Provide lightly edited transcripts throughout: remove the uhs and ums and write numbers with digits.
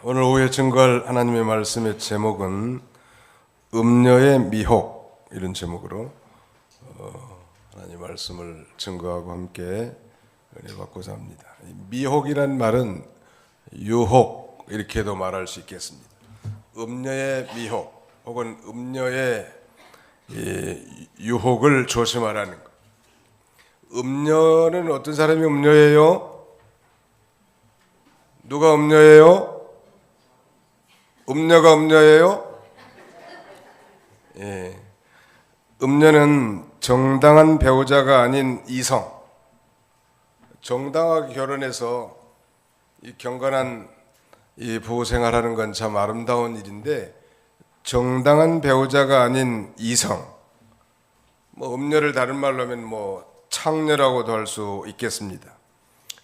오늘 오후에 증거할 하나님의 말씀의 제목은 음녀의 미혹, 이런 제목으로 하나님의 말씀을 증거하고 함께 은혜 받고자 합니다. 미혹이란 말은 유혹 이렇게도 말할 수 있겠습니다. 음녀의 미혹 혹은 음녀의 유혹을 조심하라는 것. 음녀는 어떤 사람이 음녀예요? 누가 음녀예요? 음녀가 음녀예요? 예. 음녀는 정당한 배우자가 아닌 이성, 정당하게 결혼해서 이 경건한 이 부부 생활하는 건 참 아름다운 일인데, 정당한 배우자가 아닌 이성, 음녀를 다른 말로 하면 창녀라고도 할 수 있겠습니다.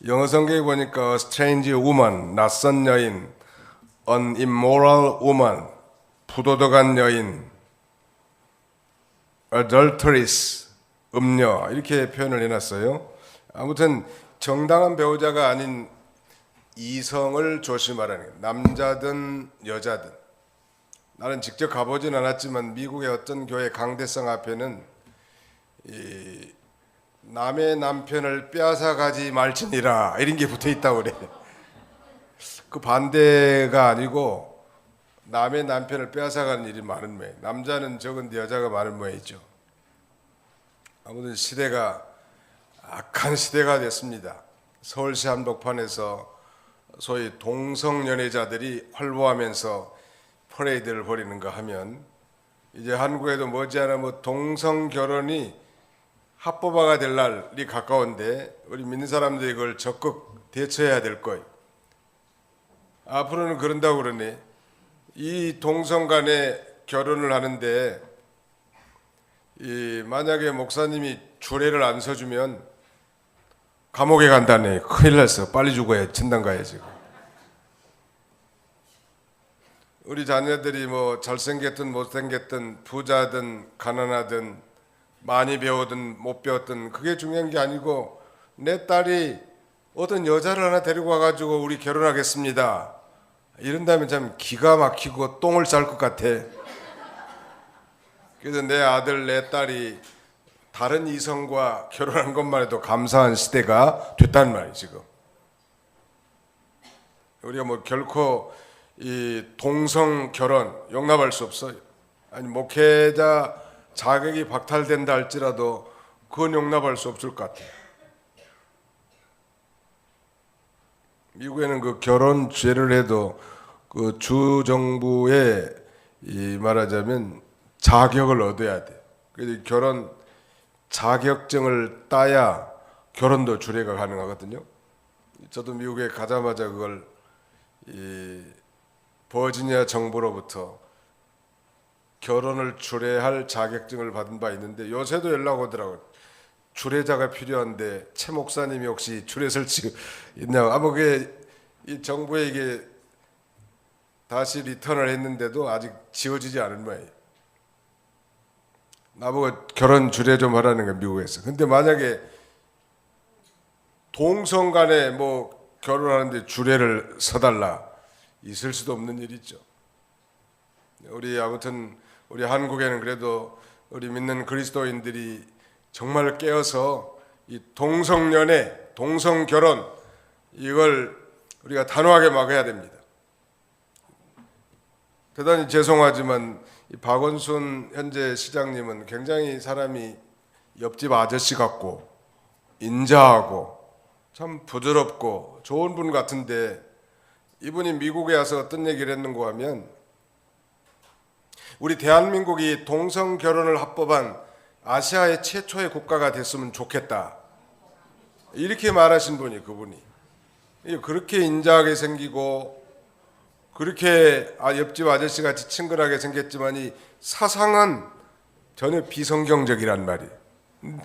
영어 성경에 보니까 strange woman, 낯선 여인, an immoral woman, 부도덕한 여인, adulteress, 음녀 이렇게 표현을 해놨어요. 아무튼 정당한 배우자가 아닌 이성을 조심하라는 거예요. 남자든 여자든. 나는 직접 가보진 않았지만 미국의 어떤 교회 강대상 앞에는 남의 남편을 빼앗아가지 말지니라 이런 게 붙어있다고 그래요. 그 반대가 아니고 남의 남편을 빼앗아가는 일이 많은 모양. 남자는 적은데 여자가 많은 모양이죠. 아무튼 시대가 악한 시대가 됐습니다. 서울시 한복판에서 소위 동성연애자들이 활보하면서 퍼레이드를 벌이는가 하면 이제 한국에도 머지않아 동성결혼이 합법화가 될 날이 가까운데 우리 믿는 사람들이 이걸 적극 대처해야 될 거예요. 앞으로는 그런다고 그러네. 이 동성 간에 결혼을 하는데 만약에 목사님이 주례를 안 서주면 감옥에 간다네. 큰일 났어. 빨리 죽어야 진단 가야지. 우리 자녀들이 잘생겼든 못생겼든 부자든 가난하든 많이 배우든 못 배웠든 그게 중요한 게 아니고 내 딸이 어떤 여자를 하나 데리고 와가지고 우리 결혼하겠습니다. 이런다면 참 기가 막히고 똥을 쌀 것 같아. 그래서 내 아들 내 딸이 다른 이성과 결혼한 것만 해도 감사한 시대가 됐단 말이에요. 지금 우리가 결코 이 동성 결혼 용납할 수 없어요. 아니 목회자 자격이 박탈된다 할지라도 그건 용납할 수 없을 것 같아요. 미국에는 그 결혼죄를 해도 그 주 정부에 말하자면 자격을 얻어야 돼. 그래서 결혼 자격증을 따야 결혼도 주례가 가능하거든요. 저도 미국에 가자마자 그걸 버지니아 정부로부터 결혼을 주례할 자격증을 받은 바 있는데 요새도 연락 오더라고요. 주례자가 필요한데 최 목사님이 혹시 주례 설치 있냐고. 아마 그게 이 정부에 이게 다시 리턴을 했는데도 아직 지워지지 않은 모양이에요. 나보고 결혼 주례 좀 하라는 거야, 미국에서. 근데 만약에 동성 간에 결혼하는데 주례를 서달라, 있을 수도 없는 일이죠. 아무튼 우리 한국에는 그래도 우리 믿는 그리스도인들이 정말 깨어서 이 동성연애, 동성결혼 이걸 우리가 단호하게 막아야 됩니다. 대단히 죄송하지만 이 박원순 현재 시장님은 굉장히 사람이 옆집 아저씨 같고 인자하고 참 부드럽고 좋은 분 같은데 이분이 미국에 와서 어떤 얘기를 했는가 하면 우리 대한민국이 동성 결혼을 합법한 아시아의 최초의 국가가 됐으면 좋겠다. 이렇게 말하신 분이 그분이. 그렇게 인자하게 생기고 그렇게 옆집 아저씨같이 친근하게 생겼지만 이 사상은 전혀 비성경적이란 말이에요.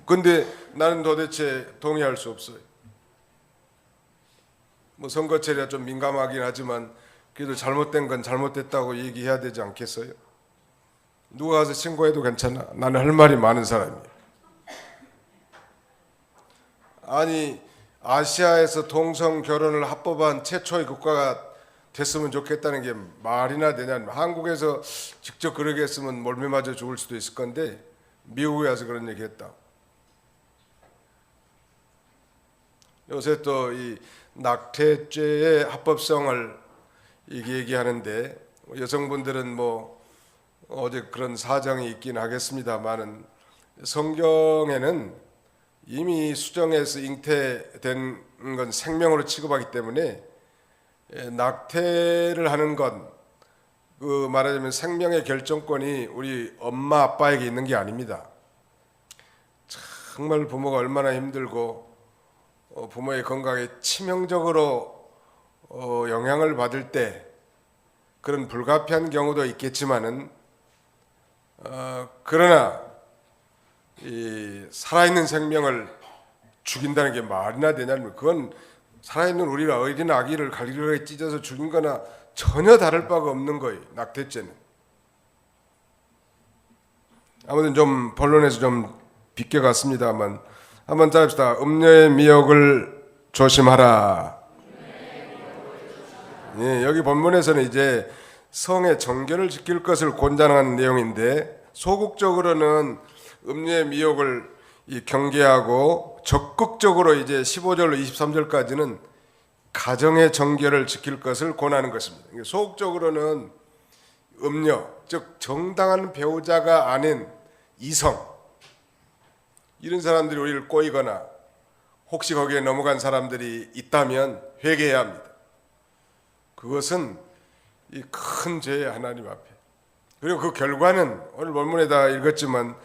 근데 나는 도대체 동의할 수 없어요. 선거철이라 좀 민감하긴 하지만 그래도 잘못된 건 잘못됐다고 얘기해야 되지 않겠어요? 누가 가서 신고해도 괜찮아. 나는 할 말이 많은 사람이에요. 아니 아시아에서 동성 결혼을 합법한 최초의 국가가 됐으면 좋겠다는 게 말이나 되냐. 한국에서 직접 그러게 했으면 몰매 맞아 죽을 수도 있을 건데 미국에 와서 그런 얘기 했다. 요새 또 이 낙태죄의 합법성을 얘기하는데 여성분들은 뭐 어제 그런 사정이 있긴 하겠습니다만은 성경에는 이미 수정해서 잉태된 건 생명으로 취급하기 때문에 낙태를 하는 건 그 말하자면 생명의 결정권이 우리 엄마 아빠에게 있는 게 아닙니다. 정말 부모가 얼마나 힘들고 부모의 건강에 치명적으로 영향을 받을 때 그런 불가피한 경우도 있겠지만은 그러나 이 살아있는 생명을 죽인다는 게 말이나 되냐면 그건 살아있는 우리 어린 아기를 갈기게 찢어서 죽인 거나 전혀 다를 바가 없는 거예요. 낙태죄는. 아무튼 좀 본론에서 좀 비껴갔습니다만 한번 따릅시다. 음녀의 미혹을 조심하라. 예, 여기 본문에서는 이제 성의 정결을 지킬 것을 권장하는 내용인데 소극적으로는 음녀의 미혹을 경계하고 적극적으로 이제 15절로 23절까지는 가정의 정결을 지킬 것을 권하는 것입니다. 소극적으로는 음녀, 즉 정당한 배우자가 아닌 이성, 이런 사람들이 우리를 꼬이거나 혹시 거기에 넘어간 사람들이 있다면 회개해야 합니다. 그것은 이 큰 죄의 하나님 앞에. 그리고 그 결과는 오늘 본문에 다 읽었지만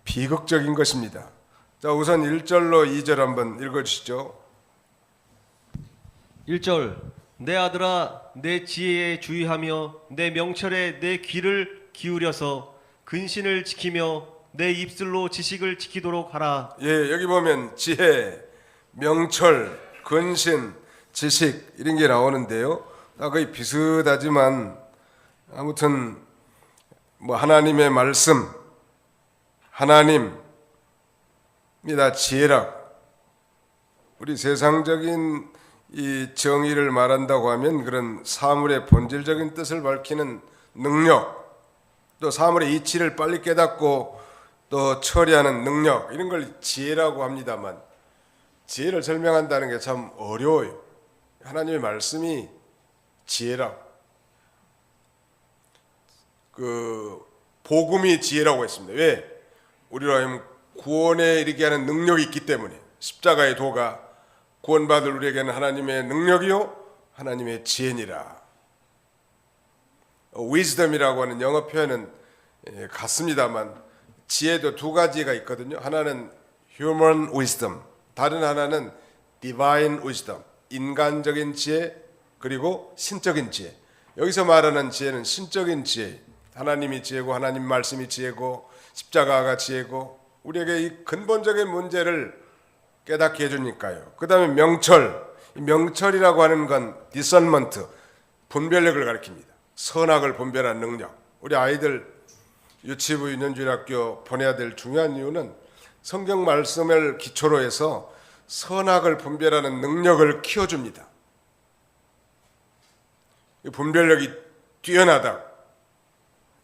비극적인 것입니다. 자, 우선 1절로 2절 한번 읽어주시죠. 1절 내 아들아 내 지혜에 주의하며 내 명철에 내 귀를 기울여서 근신을 지키며 내 입술로 지식을 지키도록 하라. 예, 여기 보면 지혜, 명철, 근신, 지식 이런 게 나오는데요. 거의 비슷하지만 아무튼 뭐 하나님의 말씀, 하나님이 다 지혜라. 우리 세상적인 이 정의를 말한다고 하면 그런 사물의 본질적인 뜻을 밝히는 능력, 또 사물의 이치를 빨리 깨닫고 또 처리하는 능력, 이런 걸 지혜라고 합니다만 지혜를 설명한다는 게 참 어려워요. 하나님의 말씀이 지혜라. 그 복음이 지혜라고 했습니다. 왜? 우리로 하여금 구원에 이르게 하는 능력이 있기 때문에. 십자가의 도가 구원받을 우리에게는 하나님의 능력이요 하나님의 지혜니라. wisdom이라고 하는 영어 표현은 같습니다만 지혜도 두 가지가 있거든요. 하나는 human wisdom, 다른 하나는 divine wisdom, 인간적인 지혜, 그리고 신적인 지혜. 여기서 말하는 지혜는 신적인 지혜, 하나님이 지혜고 하나님 말씀이 지혜고 십자가가 지혜고 우리에게 이 근본적인 문제를 깨닫게 해주니까요. 그 다음에 명철, 명철이라고 하는 건 discernment, 분별력을 가리킵니다. 선악을 분별하는 능력. 우리 아이들 유치부 유년주일학교 보내야 될 중요한 이유는 성경 말씀을 기초로 해서 선악을 분별하는 능력을 키워줍니다. 분별력이 뛰어나다.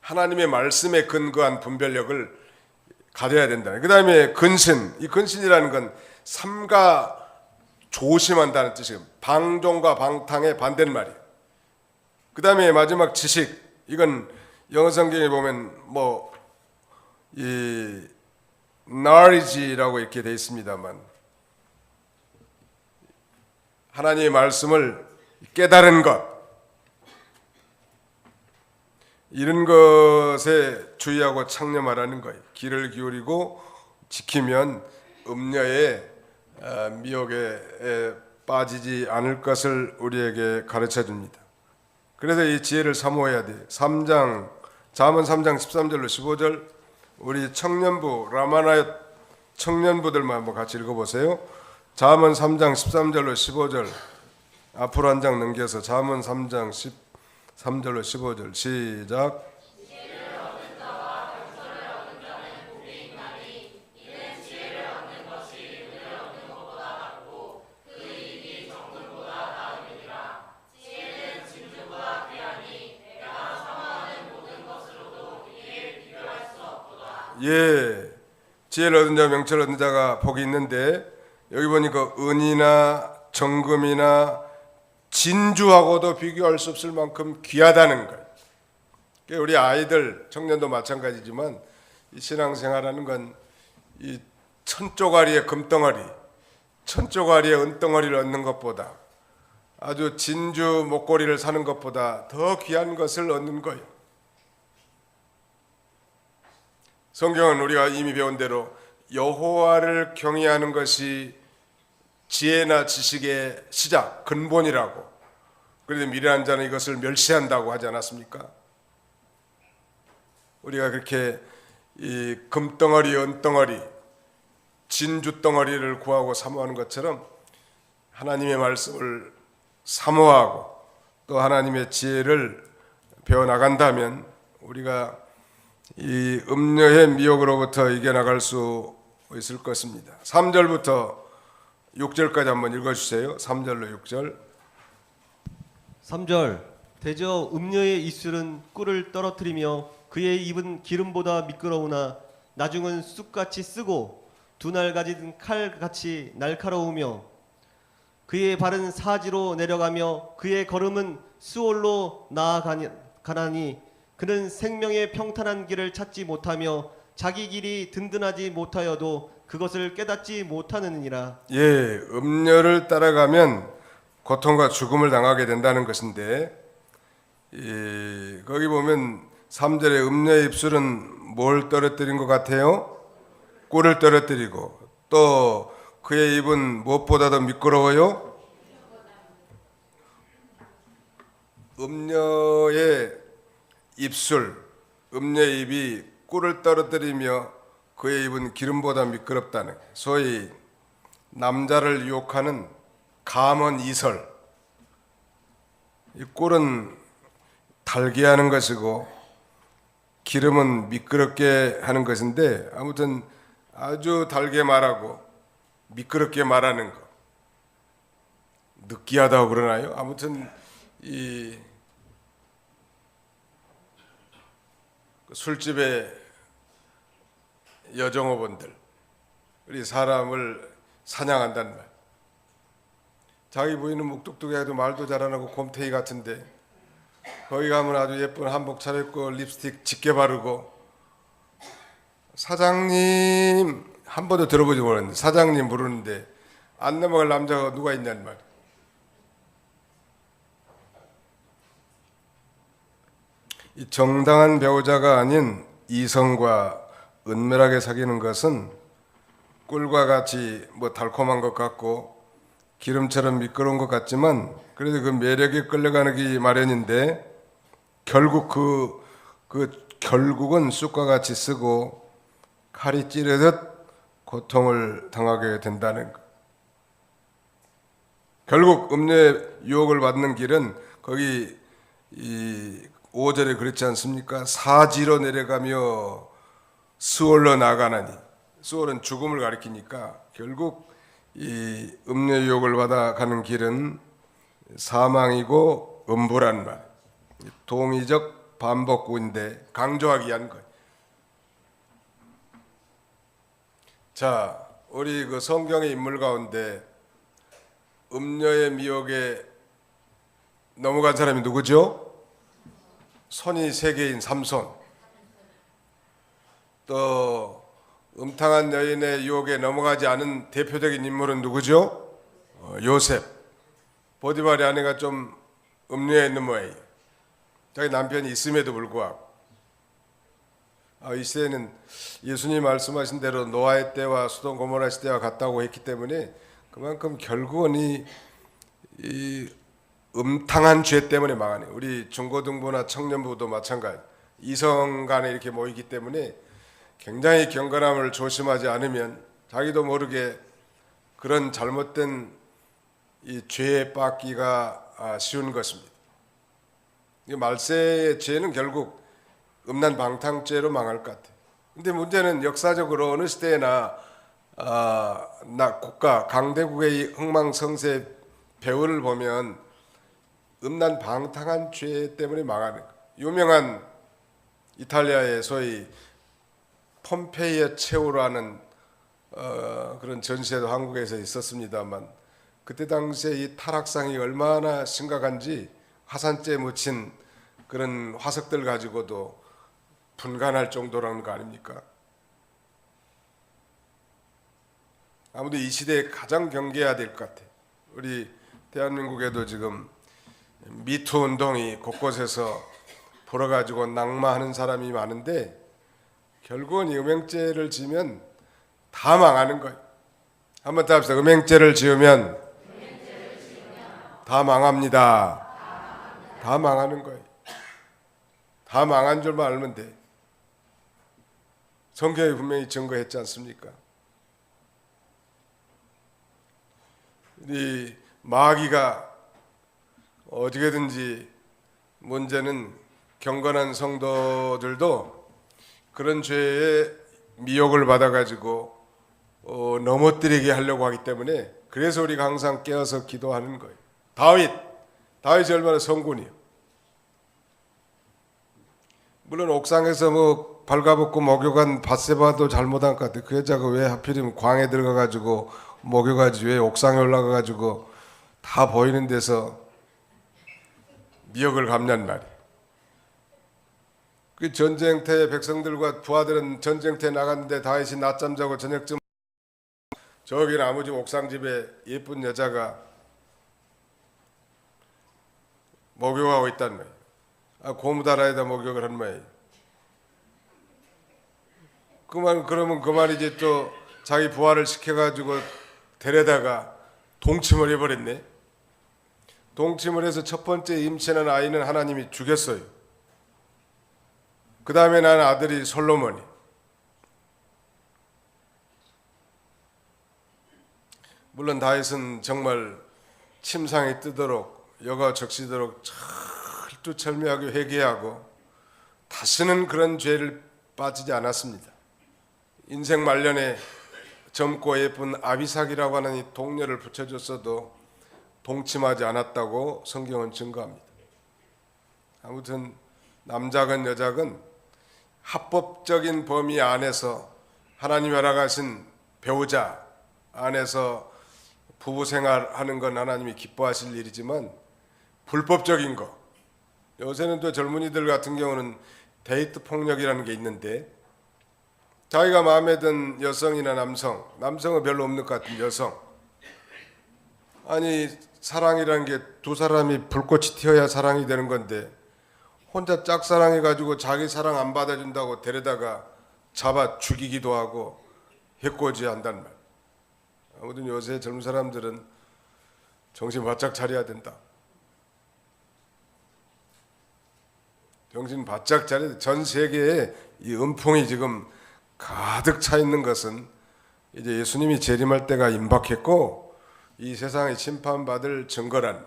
하나님의 말씀에 근거한 분별력을 가져야 된다. 그 다음에 근신, 이 근신이라는 건 삼가 조심한다는 뜻이에요. 방종과 방탕의 반대는 말이에요. 그 다음에 마지막 지식, 이건 영어 성경에 보면 이 knowledge라고 이렇게 되어 있습니다만 하나님의 말씀을 깨달은 것, 이런 것에 주의하고 창념하라는 거예요. 귀를 기울이고 지키면 음녀의 미혹에 빠지지 않을 것을 우리에게 가르쳐 줍니다. 그래서 이 지혜를 사모해야 돼요. 잠언 3장 13절로 15절, 우리 청년부 라마나얏 청년부들만 한번 같이 읽어보세요. 잠언 3장 13절로 15절, 앞으로 한 장 넘겨서 잠언 3장 13절로 15절 시작. 예, 지혜를 얻은 자, 명철을 얻은 자가 복이 있는데 여기 보니까 은이나 정금이나 진주하고도 비교할 수 없을 만큼 귀하다는 거예요. 우리 아이들, 청년도 마찬가지지만 이 신앙생활하는 건 이 천조가리의 금덩어리, 천조가리의 은덩어리를 얻는 것보다 아주 진주 목걸이를 사는 것보다 더 귀한 것을 얻는 거예요. 성경은 우리가 이미 배운 대로 여호와를 경외하는 것이 지혜나 지식의 시작, 근본이라고. 그런데 미련한 자는 이것을 멸시한다고 하지 않았습니까? 우리가 그렇게 이 금덩어리, 은덩어리, 진주덩어리를 구하고 사모하는 것처럼 하나님의 말씀을 사모하고 또 하나님의 지혜를 배워나간다면 우리가 이 음녀의 미혹으로부터 이겨나갈 수 있을 것입니다. 3절부터 6절까지 한번 읽어주세요. 3절로 6절. 3절 대저 음녀의 입술은 꿀을 떨어뜨리며 그의 입은 기름보다 미끄러우나 나중은 쑥같이 쓰고 두 날 가진 칼같이 날카로우며 그의 발은 사지로 내려가며 그의 걸음은 수월로 나아가나니 그는 생명의 평탄한 길을 찾지 못하며 자기 길이 든든하지 못하여도 그것을 깨닫지 못하느니라. 예, 음녀를 따라가면 고통과 죽음을 당하게 된다는 것인데 거기 보면 3절에 음녀의 입술은 뭘 떨어뜨린 것 같아요? 꿀을 떨어뜨리고 또 그의 입은 무엇보다도 미끄러워요? 음녀의 입술, 음녀의 입이 꿀을 떨어뜨리며 그의 입은 기름보다 미끄럽다는, 소위 남자를 유혹하는 감언 이설. 이 꿀은 달게 하는 것이고 기름은 미끄럽게 하는 것인데, 아무튼 아주 달게 말하고 미끄럽게 말하는 거, 느끼하다고 그러나요? 아무튼 이 술집의 여종업원들, 우리 사람을 사냥한다는 말. 자기 부인은 묵뚝뚝해도 말도 잘안하고 곰탱이 같은데 거기 가면 아주 예쁜 한복 차려입고 립스틱 짙게 바르고, 사장님 한 번도 들어보지 못했는데 사장님 부르는데 안 넘어갈 남자가 누가 있냐는 말. 이 정당한 배우자가 아닌 이성과 은밀하게 사귀는 것은 꿀과 같이 뭐 달콤한 것 같고 기름처럼 미끄러운 것 같지만 그래도 그 매력에 끌려가기 마련인데, 결국 결국은 쑥과 같이 쓰고 칼이 찌르듯 고통을 당하게 된다는 것. 결국 음료의 유혹을 받는 길은 거기 이 5절에 그렇지 않습니까? 사지로 내려가며 수월로 나가나니, 수월은 죽음을 가리키니까 결국 이 음료 유혹을 받아 가는 길은 사망이고 음부란 말, 동의적 반복구인데 강조하기 위한 것. 자, 우리 그 성경의 인물 가운데 음녀의 미혹에 넘어간 사람이 누구죠? 손이 세 개인 삼손. 또 음탕한 여인의 유혹에 넘어가지 않은 대표적인 인물은 누구죠? 요셉. 보디발의 아내가 좀 음녀에 있는 모양이에요. 자기 남편이 있음에도 불구하고. 이 시대는 예수님 말씀하신 대로 노아의 때와 소돔 고모라 시대와 같다고 했기 때문에 그만큼 결국은 이 음탕한 죄 때문에 망하네. 우리 중고등부나 청년부도 마찬가지. 이성 간에 이렇게 모이기 때문에 굉장히 경건함을 조심하지 않으면 자기도 모르게 그런 잘못된 이 죄에 빠기가 쉬운 것입니다. 이 말세의 죄는 결국 음란방탕죄로 망할 것 같아요. 근데 문제는 역사적으로 어느 시대나 국가 강대국의 흥망성쇠 배후를 보면 음란방탕한 죄 때문에 망하는 거예요. 유명한 이탈리아의 소위 폼페이의 최후라는 그런 전시회도 한국에서 있었습니다만 그때 당시에 이 타락상이 얼마나 심각한지 화산재에 묻힌 그런 화석들 가지고도 분간할 정도라는 거 아닙니까? 아무도 이 시대에 가장 경계해야 될 것 같아요. 우리 대한민국에도 지금 미투 운동이 곳곳에서 불어가지고 낙마하는 사람이 많은데 결국은 이 음행죄를 지으면 다 망하는 거예요. 한번 더 합시다. 음행죄를 지으면 다 망합니다. 다 망하는 거예요. 다 망한 줄만 알면 돼. 성경이 분명히 증거했지 않습니까? 이 마귀가 어떻게든지 문제는 경건한 성도들도 그런 죄에 미혹을 받아가지고 넘어뜨리게 하려고 하기 때문에 그래서 우리가 항상 깨어서 기도하는 거예요. 다윗이 얼마나 성군이요. 물론 옥상에서 뭐 발가벗고 목욕한 밧세바도 잘못한 것 같아요. 그 여자가 왜 하필이면 광에 들어가가지고 목욕하지 왜 옥상에 올라가가지고 다 보이는 데서 미혹을 감냔 말이에요. 그 전쟁터에 백성들과 부하들은 전쟁터에 나갔는데 다윗이 낮잠 자고 저녁쯤 저기 나무집 옥상집에 예쁜 여자가 목욕하고 있단 말이에요. 고무다라에다 목욕을 한 말이에요. 그러면 그만이지 또 자기 부하를 시켜가지고 데려다가 동침을 해버렸네. 동침을 해서 첫 번째 임신한 아이는 하나님이 죽였어요. 그 다음에 난 아들이 솔로몬이. 물론 다윗은 정말 침상에 뜨도록 여가 적시도록 철두철미하게 회개하고 다시는 그런 죄를 빠지지 않았습니다. 인생 말년에 젊고 예쁜 아비삭이라고 하는 이 동료를 붙여줬어도 동침하지 않았다고 성경은 증거합니다. 아무튼 남자건 여자건 합법적인 범위 안에서 하나님 허락하신 배우자 안에서 부부 생활하는 건 하나님이 기뻐하실 일이지만 불법적인 거, 요새는 또 젊은이들 같은 경우는 데이트 폭력이라는 게 있는데 자기가 마음에 든 여성이나 남성은 별로 없는 것 같은 여성, 아니 사랑이라는 게 두 사람이 불꽃이 튀어야 사랑이 되는 건데 혼자 짝사랑해가지고 자기 사랑 안 받아준다고 데려다가 잡아 죽이기도 하고 해코지 한단 말. 아무튼 요새 젊은 사람들은 정신 바짝 차려야 된다. 정신 바짝 차려야 돼. 전 세계에 이 음풍이 지금 가득 차 있는 것은 이제 예수님이 재림할 때가 임박했고 이 세상에 심판받을 증거란.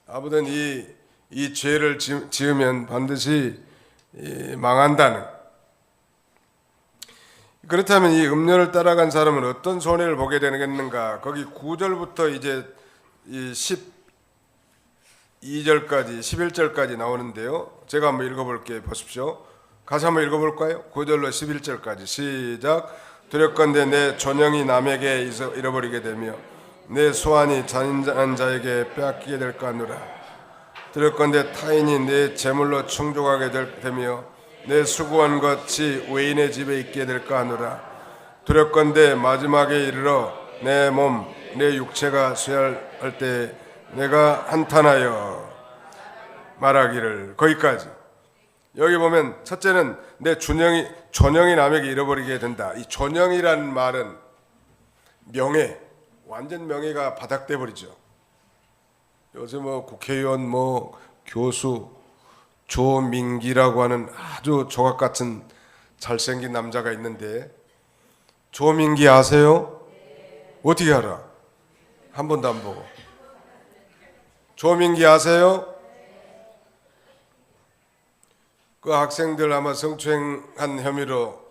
아무튼 이 죄를 지으면 반드시 망한다는. 그렇다면 이 음료를 따라간 사람은 어떤 손해를 보게 되겠는가? 거기 9절부터 이제 이 12절까지 11절까지 나오는데요. 제가 한번 읽어볼게요. 보십시오. 가서 한번 읽어볼까요? 9절로 11절까지 시작. 두렵건대 내 존영이 남에게 잃어버리게 되며 내 소환이 잔인한 자에게 빼앗기게 될까 하노라. 두렵건대 타인이 내 재물로 충족하게 되며 내 수고한 것이 외인의 집에 있게 될까 하노라. 두렵건대 마지막에 이르러 내 몸, 내 육체가 쇠할 때 내가 한탄하여 말하기를. 거기까지. 여기 보면 첫째는 내 존영이 남에게 잃어버리게 된다. 이 존영이라는 말은 명예, 완전 명예가 바닥돼 버리죠. 요새 뭐 국회의원, 뭐 교수, 조민기라고 하는 아주 조각 같은 잘생긴 남자가 있는데 조민기 아세요? 어떻게 알아? 한 번도 안 보고. 조민기 아세요? 그 학생들 아마 성추행한 혐의로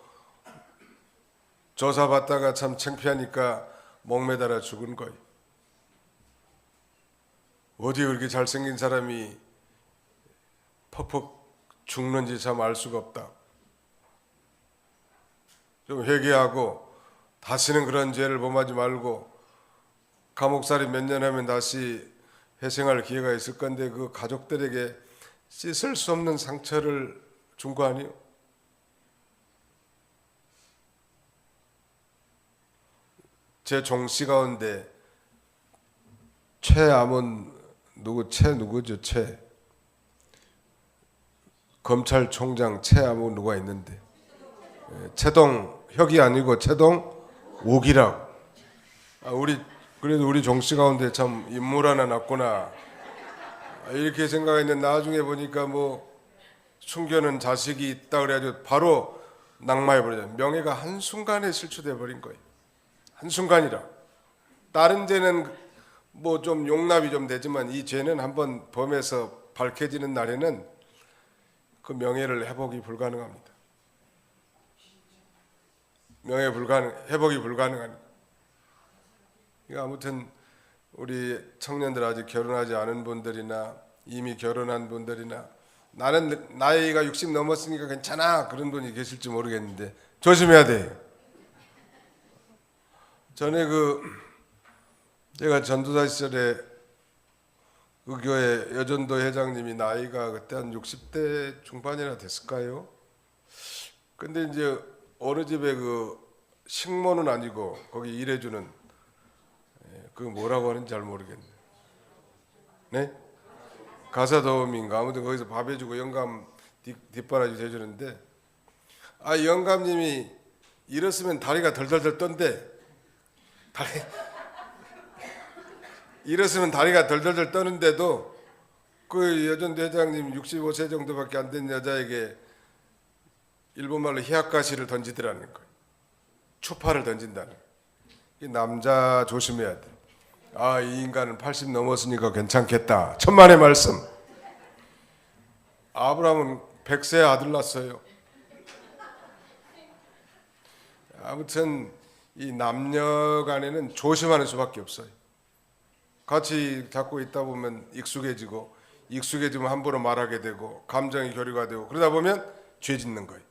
조사받다가 참 창피하니까 목매달아 죽은 거예요. 어디 그렇게 잘생긴 사람이 퍽퍽 죽는지 참 알 수가 없다. 좀 회개하고 다시는 그런 죄를 범하지 말고 감옥살이 몇 년 하면 다시 회생할 기회가 있을 건데 그 가족들에게 씻을 수 없는 상처를 준 거 아니에요? 제 종씨 가운데 최암은 누구죠? 검찰총장 최암은 누가 있는데 최동 혁이 아니고 최동 옥이라고. 그래도 우리 종씨 가운데 참 인물 하나 났구나 이렇게 생각했는데 나중에 보니까 뭐 숨겨놓은 자식이 있다 그래가지고 바로 낙마해버리죠. 명예가 한순간에 실추돼 버린 거예요. 한순간이라. 다른 죄는 뭐 좀 용납이 좀 되지만 이 죄는 한번 범해서 밝혀지는 날에는 그 명예를 회복이 불가능합니다. 회복이 불가능합니다. 그러니까 아무튼 우리 청년들 아직 결혼하지 않은 분들이나 이미 결혼한 분들이나 나는 나이가 60 넘었으니까 괜찮아 그런 분이 계실지 모르겠는데 조심해야 돼요. 전에 제가 전도사 시절에 그 교회 여전도 회장님이 나이가 그때 한 60대 중반이나 됐을까요? 근데 이제 어느 집에 그 식모는 아니고 거기 일해주는 그 뭐라고 하는지 잘 모르겠네. 네? 가사도우미인가 아무튼 거기서 밥 해주고 영감 뒷바라지 해주는데 영감님이 일었으면 다리가 덜덜덜 떤대. 일었으면 다리가 덜덜덜 떠는데도 그 여전도 회장님 65세 정도밖에 안 된 여자에게 일본말로 히야카시를 던지더라는 거예요. 추파를 던진다는 거예요. 이 남자 조심해야 돼. 이 인간은 80 넘었으니까 괜찮겠다. 천만의 말씀. 아브라함은 100세 아들 낳았어요. 아무튼 이 남녀 간에는 조심하는 수밖에 없어요. 같이 잡고 있다 보면 익숙해지면 함부로 말하게 되고 감정이 교류가 되고 그러다 보면 죄 짓는 거예요.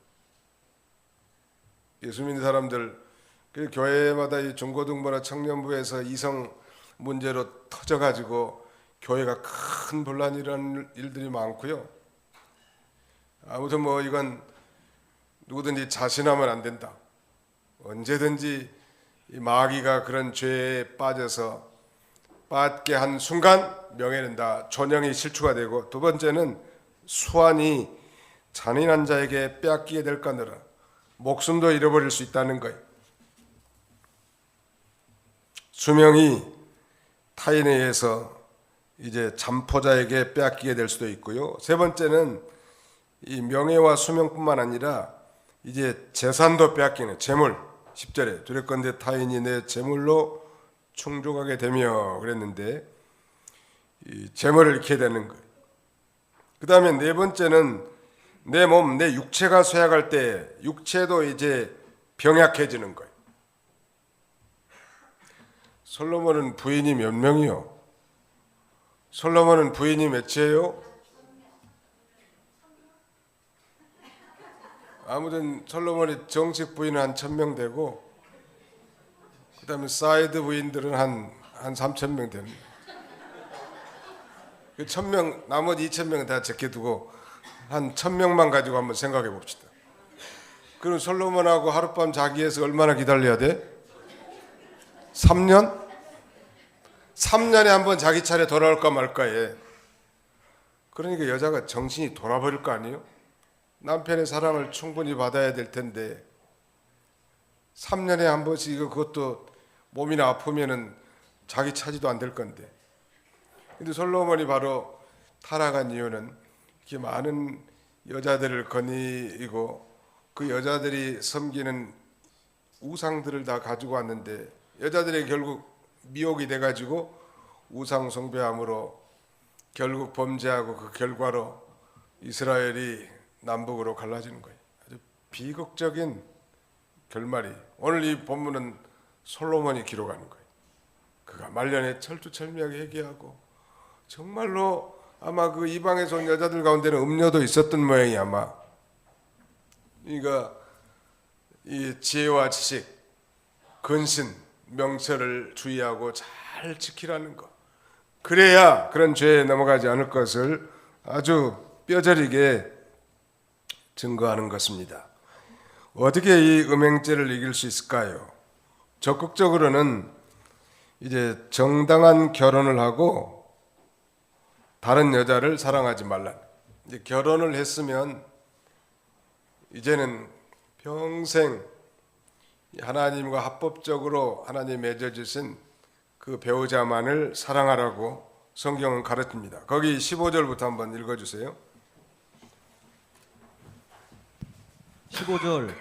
예수 믿는 사람들 그 교회마다 이 중고등부나 청년부에서 이성 문제로 터져가지고 교회가 큰 분란이 일어나는 일들이 많고요. 아무튼 뭐 이건 누구든지 자신하면 안 된다. 언제든지 이 마귀가 그런 죄에 빠지게 한 순간 명예는 다 존영이 실추가 되고 두 번째는 수완이 잔인한 자에게 빼앗기게 될 거느라 목숨도 잃어버릴 수 있다는 거예요. 수명이 타인에 의해서 이제 잠포자에게 빼앗기게 될 수도 있고요. 세 번째는 이 명예와 수명뿐만 아니라 이제 재산도 빼앗기는 재물. 10절에 두렵건대 타인이 내 재물로 충족하게 되며 그랬는데 이 재물을 잃게 되는 거예요. 그 다음에 네 번째는 내 몸, 내 육체가 쇠약할 때 육체도 이제 병약해지는 거예요. 솔로몬은 부인이 몇 명이요? 솔로몬은 부인이 몇이에요? 아무튼 솔로몬이 정식 부인은 한 1000명 되고 그 다음에 사이드 부인들은 한 3000명 됩니다. 그 1000명 나머지 2000명은 다 제껴두고 한 1000명만 가지고 한번 생각해 봅시다. 그럼 솔로몬하고 하룻밤 자기 위해서 얼마나 기다려야 돼? 3년? 3년에 한번 자기 차례 돌아올까 말까에. 그러니까 여자가 정신이 돌아버릴 거 아니에요? 남편의 사랑을 충분히 받아야 될 텐데 3년에 한 번씩 그것도 몸이나 아프면은 자기 차지도 안 될 건데. 근데 솔로몬이 바로 타락한 이유는 이렇게 많은 여자들을 거느리고 그 여자들이 섬기는 우상들을 다 가지고 왔는데 여자들이 결국 미혹이 돼가지고 우상 숭배함으로 결국 범죄하고 그 결과로 이스라엘이 남북으로 갈라지는 거예요. 아주 비극적인 결말이 오늘 이 본문은 솔로몬이 기록하는 거예요. 그가 말년에 철두철미하게 회개하고 정말로 아마 그 이방에서 온 여자들 가운데는 음료도 있었던 모양이 아마. 그러니까 이 지혜와 지식, 근신, 명철을 주의하고 잘 지키라는 것. 그래야 그런 죄에 넘어가지 않을 것을 아주 뼈저리게 증거하는 것입니다. 어떻게 이 음행죄를 이길 수 있을까요? 적극적으로는 이제 정당한 결혼을 하고 다른 여자를 사랑하지 말라. 이제 결혼을 했으면 이제는 평생 하나님과 합법적으로 하나님 맺어주신 그 배우자만을 사랑하라고 성경은 가르칩니다. 거기 15절부터 한번 읽어주세요. 15절.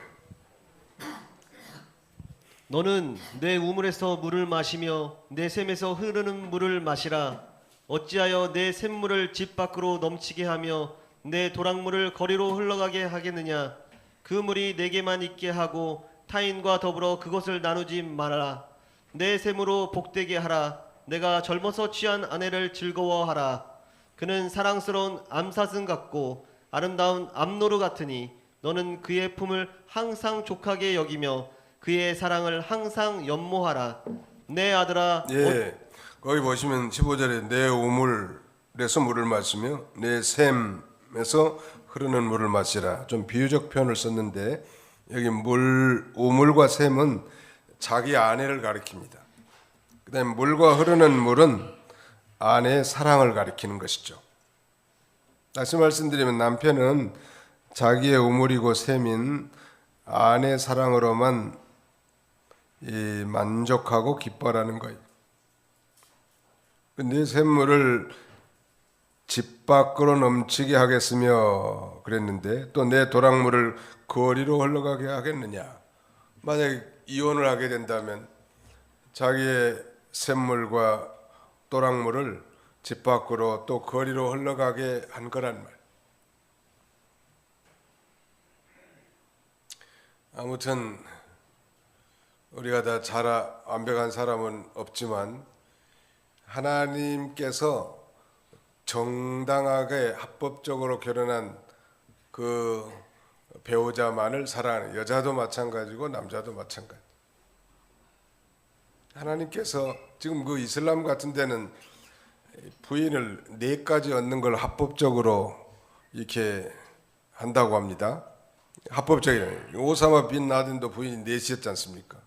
너는 내 우물에서 물을 마시며 내 샘에서 흐르는 물을 마시라. 어찌하여 내 샘물을 집 밖으로 넘치게 하며 내 도랑물을 거리로 흘러가게 하겠느냐. 그 물이 내게만 있게 하고 타인과 더불어 그것을 나누지 말아라. 내 샘으로 복되게 하라. 내가 젊어서 취한 아내를 즐거워하라. 그는 사랑스러운 암사슴 같고 아름다운 암노루 같으니 너는 그의 품을 항상 족하게 여기며 그의 사랑을 항상 연모하라. 내 아들아. 예, 거기 보시면 15절에 내 우물에서 물을 마시며 내 샘에서 흐르는 물을 마시라. 좀 비유적 표현을 썼는데 여기 우물과 샘은 자기 아내를 가리킵니다. 그 다음에 물과 흐르는 물은 아내의 사랑을 가리키는 것이죠. 다시 말씀드리면 남편은 자기의 우물이고 샘인 아내의 사랑으로만 만족하고 기뻐하는 거예요. 네 샘물을 집 밖으로 넘치게 하겠으며 그랬는데 또 내 도랑물을 거리로 흘러가게 하겠느냐. 만약에 이혼을 하게 된다면 자기의 샘물과 도랑물을 집 밖으로 또 거리로 흘러가게 한 거란 말. 아무튼 우리가 다 완벽한 사람은 없지만 하나님께서 정당하게 합법적으로 결혼한 그 배우자만을 사랑하는, 여자도 마찬가지고 남자도 마찬가지. 하나님께서 지금 그 이슬람 같은 데는 부인을 4가지 얻는 걸 합법적으로 이렇게 한다고 합니다. 합법적이에요. 오사마 빈 라덴도 부인이 4이었지 않습니까?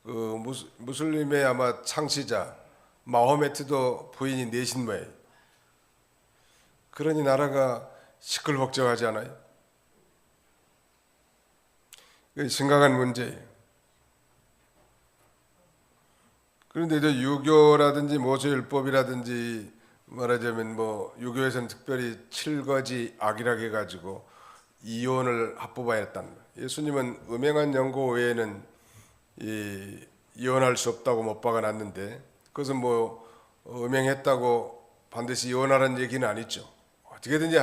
그 무슬림의 아마 창시자 마호메트도 부인이 4인 모양이에요. 그러니 나라가 시끌벅적하지 않아요? 이게 심각한 문제예요. 그런데 이제 유교라든지 모세율법이라든지 말하자면 유교에서는 특별히 7거지 악이라고 해가지고 이혼을 합법화했단 말이에요. 예수님은 음행한 연고 외에는 이혼할 수 없다고 못 박아놨는데 그것은 음행했다고 반드시 이혼하라는 얘기는 아니죠. 어떻게든지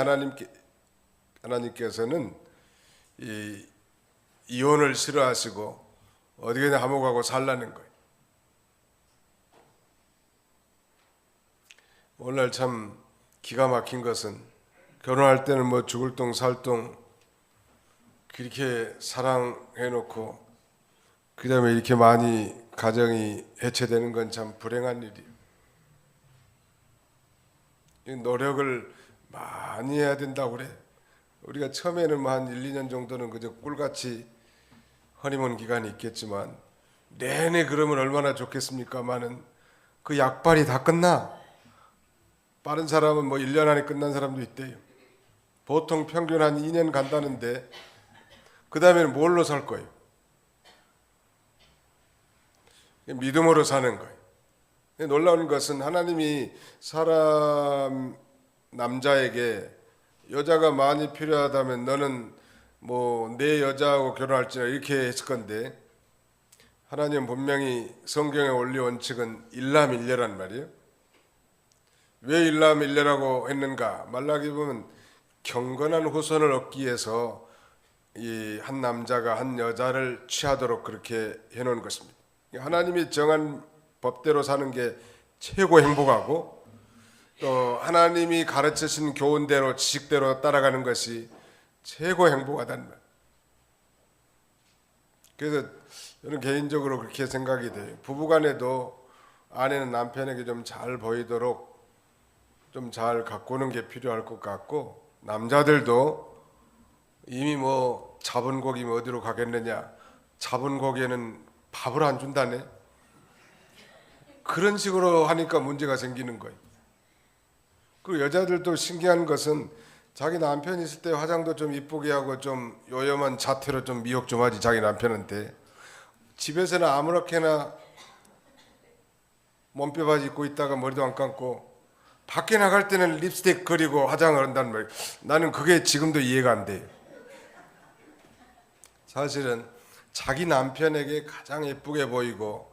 하나님께서는 이혼을 싫어하시고 어떻게든 화목하고 살라는 거예요. 오늘날 참 기가 막힌 것은 결혼할 때는 죽을 똥 살 똥 그렇게 사랑해놓고 그 다음에 이렇게 많이 가정이 해체되는 건 참 불행한 일이에요. 노력을 많이 해야 된다고 그래. 우리가 처음에는 한 1, 2년 정도는 그저 꿀같이 허니문 기간이 있겠지만 내내 그러면 얼마나 좋겠습니까마는 그 약발이 다 끝나. 빠른 사람은 1년 안에 끝난 사람도 있대요. 보통 평균 한 2년 간다는데 그 다음에는 뭘로 살 거예요? 믿음으로 사는 거예요. 놀라운 것은 하나님이 사람 남자에게 여자가 많이 필요하다면 너는 내 여자하고 결혼할지나 이렇게 했을 건데 하나님은 분명히 성경의 원리 원칙은 일남일녀란 말이에요. 왜 일남일녀라고 했는가? 말라기 보면 경건한 후손을 얻기 위해서 이 한 남자가 한 여자를 취하도록 그렇게 해놓은 것입니다. 하나님이 정한 법대로 사는 게 최고 행복하고 또 하나님이 가르치신 교훈대로 지식대로 따라가는 것이 최고 행복하단 말. 그래서 저는 개인적으로 그렇게 생각이 돼요. 부부간에도 아내는 남편에게 좀 잘 보이도록 좀 잘 가꾸는 게 필요할 것 같고, 남자들도 이미 뭐 잡은 고기면 어디로 가겠느냐, 잡은 고기에는 밥을 안 준다네, 그런 식으로 하니까 문제가 생기는 거예요. 그리고 여자들도 신기한 것은 자기 남편 있을 때 화장도 좀 이쁘게 하고 좀 요염한 자태로 좀 미혹 좀 하지, 자기 남편한테. 집에서는 아무렇게나 몸빼 바지 입고 있다가 머리도 안 감고 밖에 나갈 때는 립스틱 그리고 화장을 한다는 말이에요. 나는 그게 지금도 이해가 안 돼요. 사실은 자기 남편에게 가장 예쁘게 보이고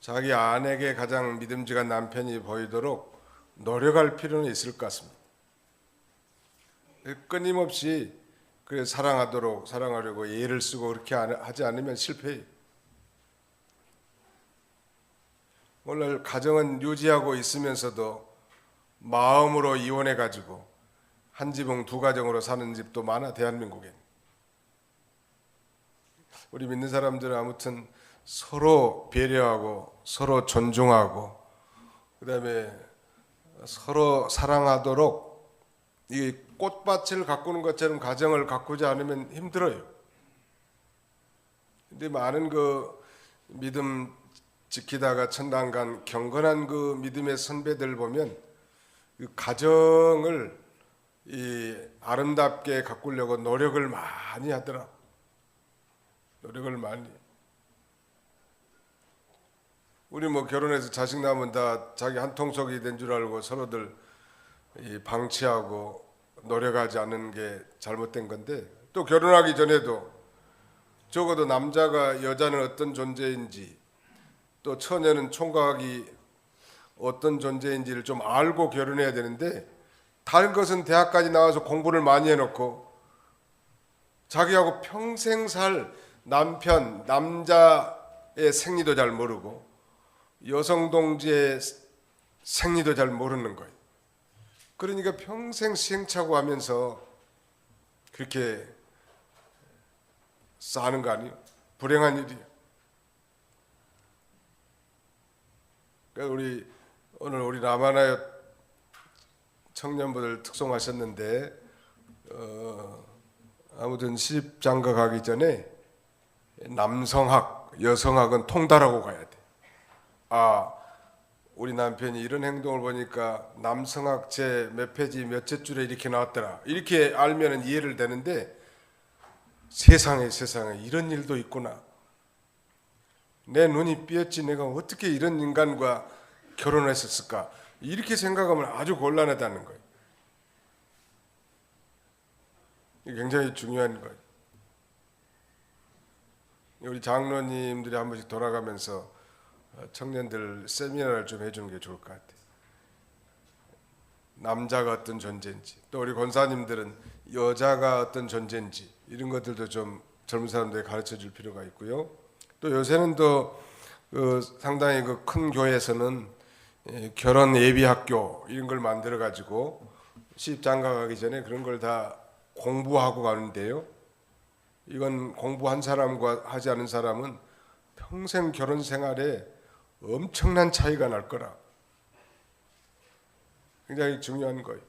자기 아내에게 가장 믿음직한 남편이 보이도록 노력할 필요는 있을 것 같습니다. 끊임없이 그래 사랑하려고 예를 쓰고 그렇게 하지 않으면 실패해요. 오늘 가정은 유지하고 있으면서도 마음으로 이혼해 가지고 한 지붕 두 가정으로 사는 집도 많아, 대한민국엔. 우리 믿는 사람들은 아무튼 서로 배려하고 서로 존중하고 그다음에 서로 사랑하도록, 이 꽃밭을 가꾸는 것처럼 가정을 가꾸지 않으면 힘들어요. 근데 많은 그 믿음 지키다가 천당 간 경건한 그 믿음의 선배들 보면 그 가정을 이 아름답게 가꾸려고 노력을 많이 하더라. 노력을 많이. 우리 뭐 결혼해서 자식 낳으면 다 자기 한 통속이 된 줄 알고 서로들 이 방치하고 노력하지 않는 게 잘못된 건데, 또 결혼하기 전에도 적어도 남자가 여자는 어떤 존재인지, 또 처녀는 총각이 어떤 존재인지를 좀 알고 결혼해야 되는데, 다른 것은 대학까지 나와서 공부를 많이 해놓고 자기하고 평생 살 남편, 남자의 생리도 잘 모르고 여성 동지의 생리도 잘 모르는 거예요. 그러니까 평생 시행착오 하면서 그렇게 사는 거 아니에요? 불행한 일이에요. 그러니까 오늘 우리 라마나요 청년부들 특송하셨는데, 아무튼 시집장가 가기 전에 남성학, 여성학은 통달하고 가야 돼. 아, 우리 남편이 이런 행동을 보니까 남성학 제 몇 페이지 몇째 줄에 이렇게 나왔더라, 이렇게 알면은 이해를 되는데, 세상에 이런 일도 있구나. 내 눈이 삐었지, 내가 어떻게 이런 인간과 결혼했었을까, 이렇게 생각하면 아주 곤란하다는 거예요. 이게 굉장히 중요한 거예요. 우리 장로님들이 한 번씩 돌아가면서 청년들 세미나를 좀 해주는 게 좋을 것 같아요. 남자가 어떤 존재인지, 또 우리 권사님들은 여자가 어떤 존재인지, 이런 것들도 좀 젊은 사람들에게 가르쳐 줄 필요가 있고요. 또 요새는 또 상당히 그 큰 교회에서는 결혼 예비 학교 이런 걸 만들어 가지고 시집장가 가기 전에 그런 걸 다 공부하고 가는데요. 이건 공부한 사람과 하지 않은 사람은 평생 결혼 생활에 엄청난 차이가 날 거라. 굉장히 중요한 거예요.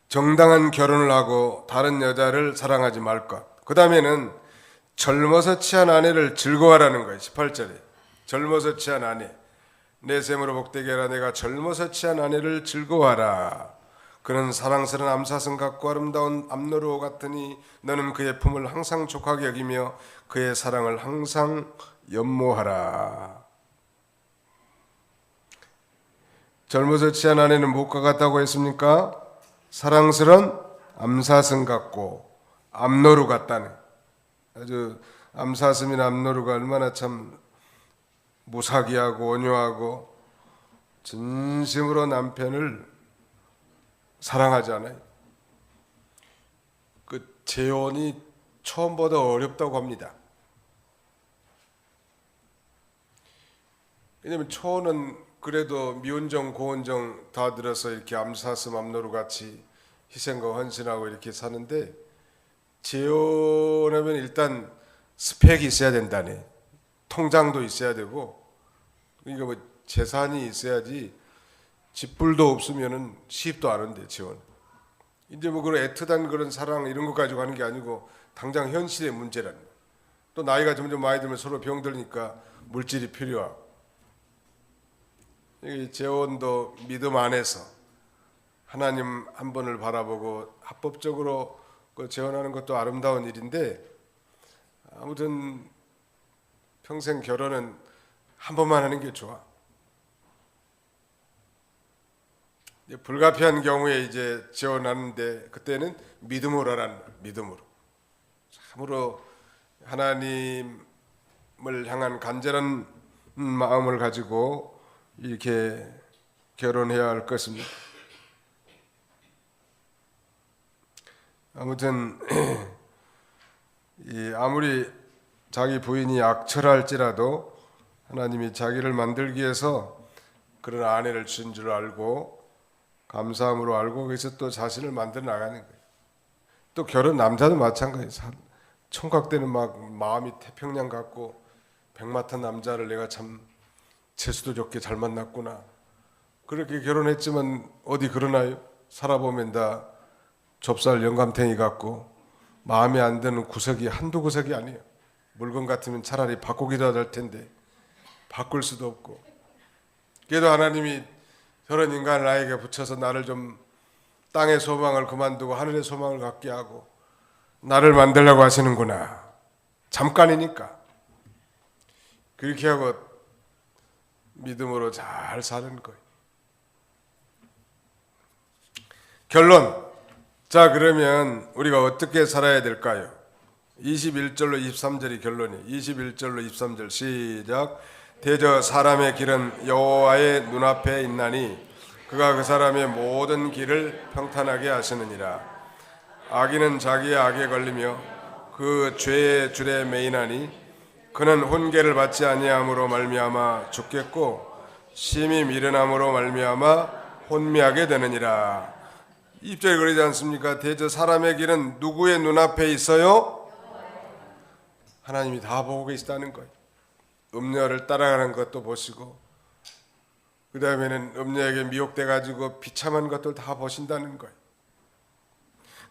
정당한 결혼을 하고 다른 여자를 사랑하지 말 것. 그 다음에는 젊어서 취한 아내를 즐거워하라는 거예요. 18절에 젊어서 취한 아내, 내 셈으로 복되게 하라. 내가 젊어서 취한 아내를 즐거워하라. 그는 사랑스러운 암사슴 같고 아름다운 암노루 같으니 너는 그의 품을 항상 족하게 여기며 그의 사랑을 항상 연모하라. 젊어서 취한 아내는 무엇과 같다고 했습니까? 사랑스러운 암사슴 같고 암노루 같다네. 아주 암사슴이나 암노루가 얼마나 참 무사기하고 온유하고 진심으로 남편을 사랑하지 않아요? 그 재혼이 처음보다 어렵다고 합니다. 왜냐하면 초혼은 그래도 미운정 고운정 다 들어서 이렇게 암사슴 암노루 같이 희생과 헌신하고 이렇게 사는데, 재혼하면 일단 스펙이 있어야 된다네. 통장도 있어야 되고, 그러니까 뭐 재산이 있어야지. 집불도 없으면은 시집도 안 온대 재혼. 이제 뭐 그런 애틋한 그런 사랑 이런 거 가지고 하는 게 아니고 당장 현실의 문제라는 거야. 또 나이가 점점 많이 들면 서로 병들니까 물질이 필요하고. 이 재혼도 믿음 안에서 하나님 한 분을 바라보고 합법적으로 그 재혼하는 것도 아름다운 일인데, 아무튼 평생 결혼은 한 번만 하는 게 좋아. 이제 불가피한 경우에 이제 재혼하는데 그때는 믿음으로 하라는 거야. 믿음으로. 참으로 하나님을 향한 간절한 마음을 가지고 이렇게 결혼해야 할 것입니다. 아무튼 아무리 자기 부인이 악철할지라도 하나님이 자기를 만들기 위해서 그런 아내를 준 줄 알고 감사함으로 알고 그래서 또 자신을 만들어 나가는 거예요. 또 결혼 남자도 마찬가지예요. 총각 때는 막 마음이 태평양 같고 백마탄 남자를 내가 참 재수도 좋게 잘 만났구나. 그렇게 결혼했지만 어디 그러나요? 살아보면 다 좁쌀 영감탱이 같고 마음에 안 드는 구석이 한두 구석이 아니에요. 물건 같으면 차라리 바꾸기도 할 텐데 바꿀 수도 없고. 그래도 하나님이 저런 인간을 나에게 붙여서 나를 좀 땅의 소망을 그만두고 하늘의 소망을 갖게 하고 나를 만들려고 하시는구나. 잠깐이니까. 그렇게 하고 믿음으로 잘 사는 거예요. 결론. 자, 그러면 우리가 어떻게 살아야 될까요? 21절로 23절이 결론이에요. 21절로 23절 시작. 대저 사람의 길은 여호와의 눈앞에 있나니 그가 그 사람의 모든 길을 평탄하게 하시느니라. 악인은 자기의 악에 걸리며 그 죄의 줄에 매이나니 그는 훈계를 받지 아니함으로 말미암아 죽겠고 심히 미련함으로 말미암아 혼미하게 되느니라. 2절에 그러지 않습니까? 대저 사람의 길은 누구의 눈앞에 있어요? 하나님이 다 보고 계시다는 거예요. 음녀를 따라가는 것도 보시고 그 다음에는 음녀에게 미혹돼 가지고 비참한 것들 다 보신다는 거예요.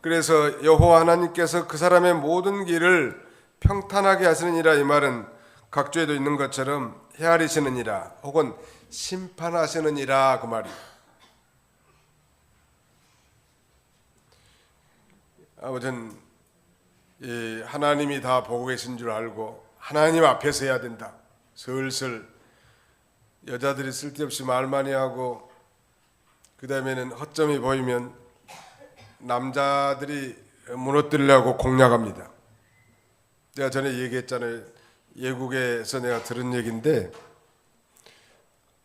그래서 여호와 하나님께서 그 사람의 모든 길을 평탄하게 하시느니라. 이 말은 각주에도 있는 것처럼 헤아리시느니라 혹은 심판하시느니라 그 말이에요. 아무튼 하나님이 다 보고 계신 줄 알고 하나님 앞에서 해야 된다. 슬슬 여자들이 쓸데없이 말 많이 하고 그 다음에는 허점이 보이면 남자들이 무너뜨리려고 공략합니다. 내가 전에 얘기했잖아요. 외국에서 내가 들은 얘기인데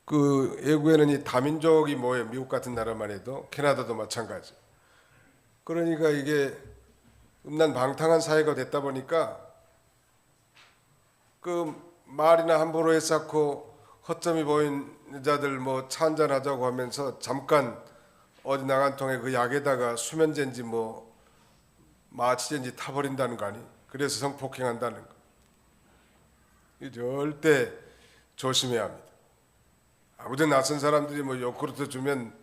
그 외국에는 이 다민족이 뭐예요? 미국 같은 나라만 해도 캐나다도 마찬가지. 그러니까 이게 음란방탕한 사회가 됐다 보니까 그 말이나 함부로 해쌓고 허점이 보인 여자들 뭐 차 한잔 하자고 하면서 잠깐 어디 나간 통에 그 약에다가 수면제인지 뭐 마취제인지 타버린다는 거 아니? 그래서 성폭행한다는 거. 이 절대 조심해야 합니다. 아무튼 낯선 사람들이 뭐 요구르트 주면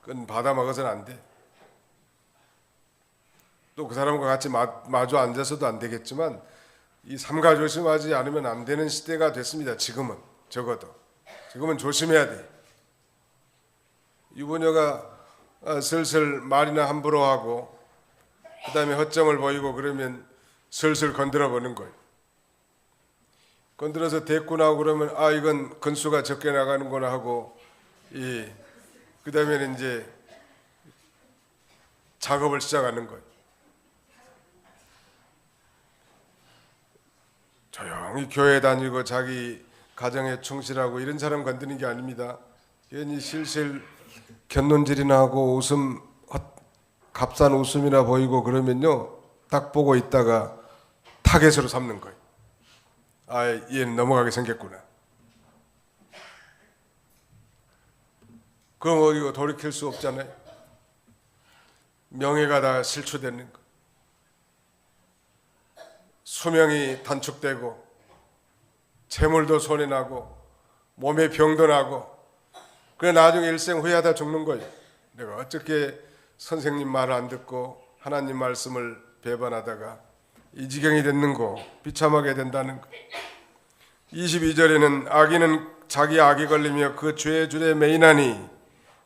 그건 받아 먹어서는 안 돼. 또 그 사람과 같이 마주 앉아서도 안 되겠지만 이 삼가 조심하지 않으면 안 되는 시대가 됐습니다. 지금은 적어도 지금은 조심해야 돼. 유부녀가 슬슬 말이나 함부로 하고 그 다음에 허점을 보이고 그러면 슬슬 건드려 보는 거예요. 건드려서 대꾸 나오고 그러면 아 이건 건수가 적게 나가는구나 하고 그 다음에는 이제 작업을 시작하는 거예요. 조용히 교회 다니고 자기 가정에 충실하고 이런 사람 건드는 게 아닙니다. 괜히 실실 곁눈질이나 하고 웃음 값싼 웃음이나 보이고 그러면요 딱 보고 있다가 타겟으로 삼는 거예요. 아 얘는 넘어가게 생겼구나. 그럼 이거 돌이킬 수 없잖아요. 명예가 다 실추되는 거. 수명이 단축되고 재물도 손해 나고 몸에 병도 나고 그래 나중에 일생 후회하다 죽는 거예요. 내가 어떻게 선생님 말을 안 듣고 하나님 말씀을 배반하다가 이 지경이 됐는고 비참하게 된다는 거. 22절에는 악인은 자기 악이 걸리며 그 죄의 줄에 매이나니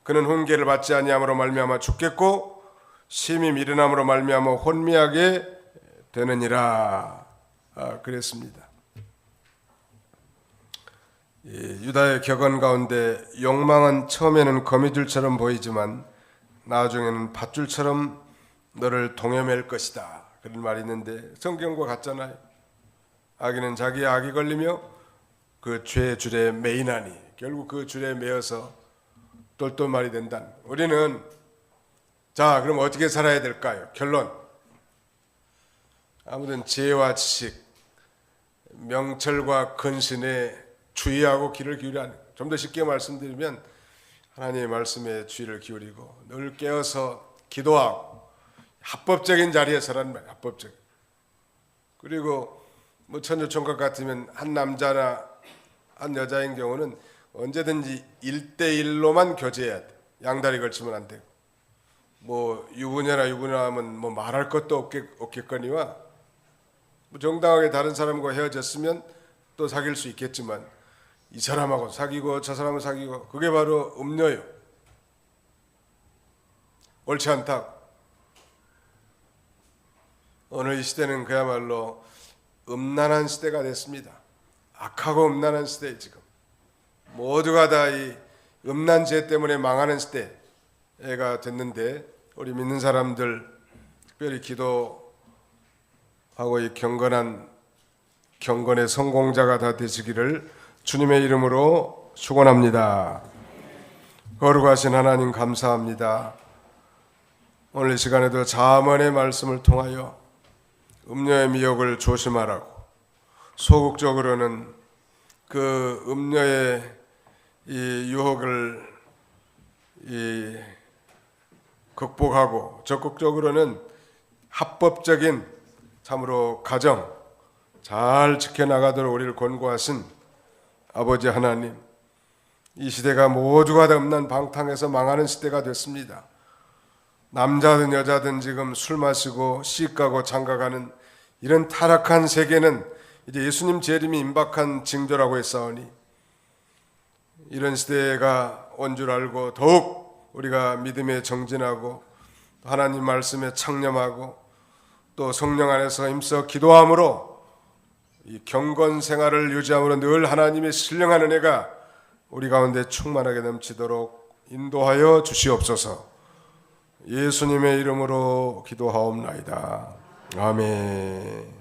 그는 훈계를 받지 아니함으로 말미암아 죽겠고 심히 미련함으로 말미암아 혼미하게 되느니라. 그랬습니다. 유다의 격언 가운데 욕망은 처음에는 거미줄처럼 보이지만 나중에는 밧줄처럼 너를 동여맬 것이다. 그런 말이 있는데 성경과 같잖아요. 악인은 자기의 악이 걸리며 그 죄의 줄에 매이나니 결국 그 줄에 매여서 똘똘말이 된다. 우리는 자 그럼 어떻게 살아야 될까요? 결론. 아무튼 지혜와 지식, 명철과 근신에 주의하고 귀를 기울여야 하는. 좀 더 쉽게 말씀드리면 하나님의 말씀에 주의를 기울이고 늘 깨어서 기도하고 합법적인 자리에 서라는 말이에요. 합법적. 그리고 뭐 천주총각 같으면 한 남자나 한 여자인 경우는 언제든지 1대1로만 교제해야 돼. 양다리 걸치면 안 되고. 뭐 유부녀하면 뭐 말할 것도 없겠거니와 뭐 정당하게 다른 사람과 헤어졌으면 또 사귈 수 있겠지만 이 사람하고 사귀고 저 사람하고 사귀고 그게 바로 음녀예요. 옳지 않다. 오늘 이 시대는 그야말로 음란한 시대가 됐습니다. 악하고 음란한 시대 지금. 모두가 다 이 음란 죄 때문에 망하는 시대가 됐는데 우리 믿는 사람들 특별히 기도하고 이 경건의 성공자가 다 되시기를 주님의 이름으로 축원합니다. 거룩하신 하나님 감사합니다. 오늘 이 시간에도 잠언의 말씀을 통하여 음녀의 미혹을 조심하라고 소극적으로는 그 음녀의 이 유혹을 극복하고 적극적으로는 합법적인 참으로 가정 잘 지켜나가도록 우리를 권고하신 아버지 하나님, 이 시대가 모두가 다 음란 방탕해서 망하는 시대가 됐습니다. 남자든 여자든 지금 술 마시고 시가고 장가가는 이런 타락한 세계는 이제 예수님 재림이 임박한 징조라고 했사오니 이런 시대가 온 줄 알고 더욱 우리가 믿음에 정진하고 하나님 말씀에 창념하고 또 성령 안에서 힘써 기도함으로 이 경건 생활을 유지함으로 늘 하나님의 신령한 은혜가 우리 가운데 충만하게 넘치도록 인도하여 주시옵소서. 예수님의 이름으로 기도하옵나이다. 아멘.